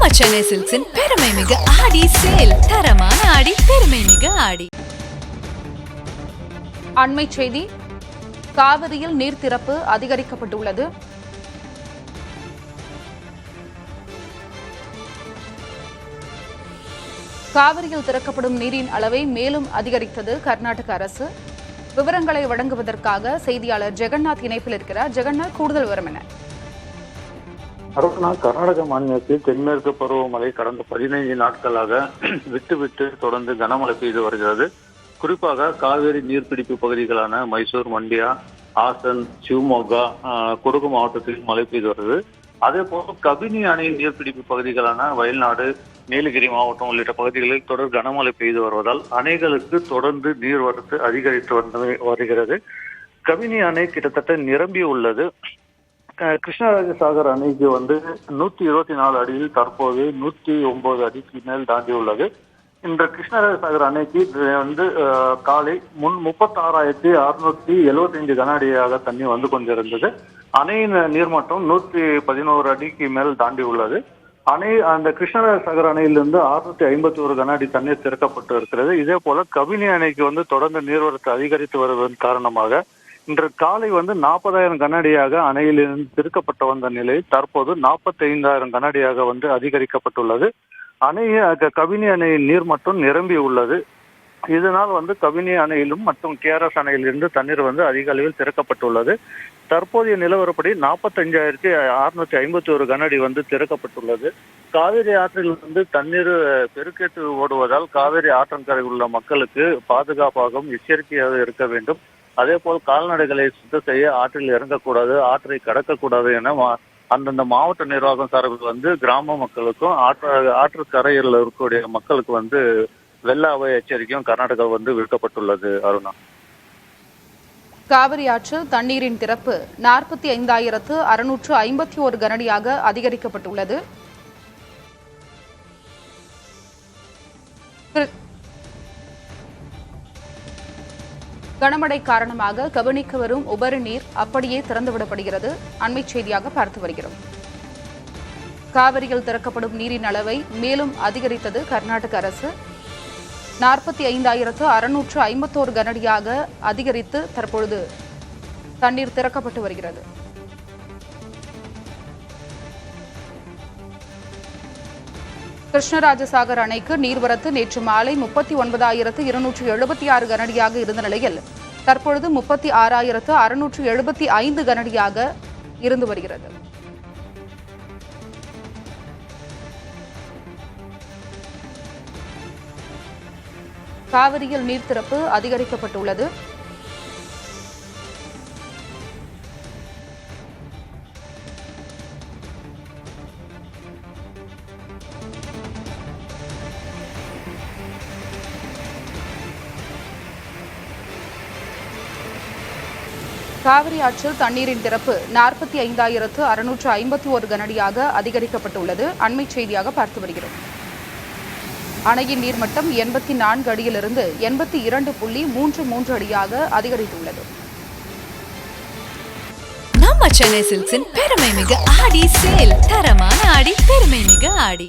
நம்ம சென்னை சில்க்ஸின் பெருமை மிகு ஆடி சேல். தரமான ஆடி, பெருமை மிகு ஆடி. அண்மை செய்தி, காவிரியில் நீர் திறப்பு அதிகரிக்கப்பட்டுள்ளது. காவிரியில் திறக்கப்படும் நீரின் அளவை மேலும் அதிகரித்தது கர்நாடக அரசு. விவரங்களை வழங்குவதற்காக செய்தியாளர் ஜெகநாத் இணைப்பில் இருக்கிறார். ஜெகநாத், கூடுதல் விவரம் என்ன? கர்நாடக மாநிலத்தில் தென்மேற்கு பருவமழை கடந்த 15 நாட்களாக விட்டு தொடர்ந்து கனமழை பெய்து வருகிறது. குறிப்பாக காவேரி நீர்பிடிப்பு பகுதிகளான மைசூர், மண்டியா, ஹாசன், சிவமோகா, குடகு மாவட்டத்தில் மழை பெய்து வருகிறது. அதே போல கபினி அணையின் நீர்பிடிப்பு பகுதிகளான வயல்நாடு, நீலகிரி மாவட்டம் உள்ளிட்ட பகுதிகளில் தொடர் கனமழை பெய்து வருவதால் அணைகளுக்கு தொடர்ந்து நீர்வரத்து அதிகரித்து வருகிறது. கபினி அணை கிட்டத்தட்ட நிரம்பி உள்ளது. கிருஷ்ணராஜசாகர் அணைக்கு 124 அடியில் தற்போது 109 அடிக்கு மேல் தாண்டி உள்ளது. இன்று கிருஷ்ணராஜசாகர் அணைக்கு காலை 36,675 கன அடியாக தண்ணி வந்து கொண்டிருந்தது. அணையின் நீர்மட்டம் 111 அடிக்கு மேல் தாண்டி உள்ளது. அந்த கிருஷ்ணராஜசாகர் அணையிலிருந்து 651 கன அடி தண்ணீர் திறக்கப்பட்டு இருக்கிறது. இதே போல கபினி அணைக்கு தொடர்ந்து நீர்வரத்து அதிகரித்து வருவதன் காரணமாக இன்று காலை 40,000 கன அடியாக அணையிலிருந்து திறக்கப்பட்டு வந்த நிலையில் தற்போது 45,000 கன அடியாக அதிகரிக்கப்பட்டுள்ளது. கபினி அணையின் நீர் மட்டும் நிரம்பி உள்ளது. இதனால் கபினி அணையிலும் மற்றும் கேஆர்எஸ் அணையிலிருந்து தண்ணீர் அதிக அளவில் திறக்கப்பட்டுள்ளது. தற்போதைய நிலவரப்படி 45,651 கன அடி திறக்கப்பட்டுள்ளது. காவிரி ஆற்றில் தண்ணீர் பெருக்கெட்டு ஓடுவதால் காவிரி ஆற்றங்கரை உள்ள மக்களுக்கு பாதுகாப்பாகவும் எச்சரிக்கையாக இருக்க வேண்டும். அதே போல் கால்நடைகளை சுத்தம் செய்ய ஆற்றில் இறங்கக்கூடாது, ஆற்றை கடக்கக்கூடாது என அந்தந்த மாவட்ட நிர்வாகம் சார்பில் கிராம மக்களுக்கும் ஆற்று கரையில் இருக்கக்கூடிய மக்களுக்கு வெள்ள அபாய எச்சரிக்கையும் கர்நாடகா விடுக்கப்பட்டுள்ளது. அருணா, காவிரி ஆற்றில் தண்ணீரின் திறப்பு 45,651 கனஅடியாக அதிகரிக்கப்பட்டுள்ளது. கனமழை காரணமாக கபினிக்கு வரும் உபரி நீர் அப்படியே திறந்துவிடப்படுகிறது. அண்மை செய்தியாக பார்த்து வருகிறோம். காவிரியில் திறக்கப்படும் நீரின் அளவை மேலும் அதிகரித்தது கர்நாடக அரசு. 45,651 கனஅடியாக அதிகரித்து தற்பொழுது தண்ணீர் திறக்கப்பட்டு வருகிறது. கிருஷ்ணராஜசாகர் அணைக்கு நீர்வரத்து நேற்று மாலை 39,276 கனஅடியாக இருந்த நிலையில் தற்பொழுது 36,675 கனஅடியாக இருந்து வருகிறது. காவிரியில் நீர் திறப்பு அதிகரிக்கப்பட்டுள்ளது. காவிரி ஆற்றில் தண்ணீரின் திறப்பு 45,651 கனஅடியாக அதிகரிக்கப்பட்டுள்ளது. அண்மை செய்தியாக பார்த்து வருகிறோம். அணையின் நீர்மட்டம் 84 அடியிலிருந்து 82.33 அடியாக அதிகரித்துள்ளது. நம்ம சென்னை சில்க்ஸின் பெருமை மிகு ஆடி சேல். தரமான ஆடி, பெருமை மிகு ஆடி.